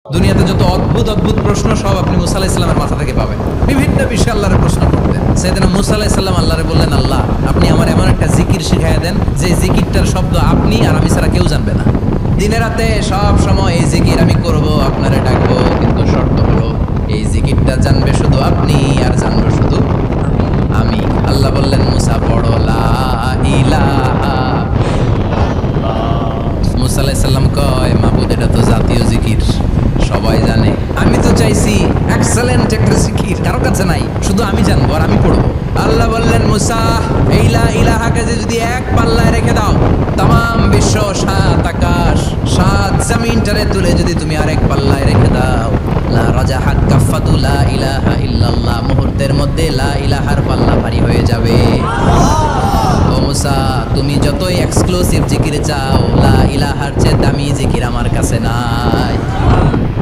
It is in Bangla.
দুনিয়াতে যত অদ্ভুত অদ্ভুত প্রশ্ন সব আপনি মুসা আলাইহিস সালামের মাথা থেকে পাবেন। বিভিন্ন বিষয়ে আল্লাহর প্রশ্ন করতেন। সেদিন মুসা আলাইহিস সালাম আল্লাহরে বললেন, আল্লাহ আপনি আমার এমন একটা জিকির শিখাইয়া দেন যে জিকিরটার শব্দ আপনি আর আমি ছাড়া কেউ জানবে না। দিনে রাতে সব সময় এই জিকির আমি করব, আপনারে ডাকবো, কিন্তু শর্ত হলো এই জিকিরটা জানবে শুধু আপনি আর জানবো শুধু আমি। আল্লাহ বললেন, মুসা পড়ো লা ইলাহা। মুসা আলাইহিস সালাম কয়, মাবুদ এটা তো জাতীয় জিকির, সবাই জানে। আমি তো চাইছি এক্সেলেন্ট একটা জিকির, কারো কাছে নাই, শুধু আমি জানবো আর আমি পড়বো। আল্লাহ বললেন, মুসা এই লা ইলাহাকে যদি এক পাল্লায় রেখে দাও, তাম বিশ্ব, সাত আকাশ, সাত জমিনটারে তুলে যদি তুমি আরেক পাল্লায় রেখে দাও, লা রাজাহাত কাফাতু লা ইলাহা ইল্লাল্লাহ, মুহূর্তের মধ্যে লা ইলাহার পাল্লা ভারী হয়ে যাবে। ও মুসা, তুমি যতই এক্সক্লুসিভ জিকির চাও, লা ইলাহার চেয়ে দামি জিকির আমার কাছে নাই।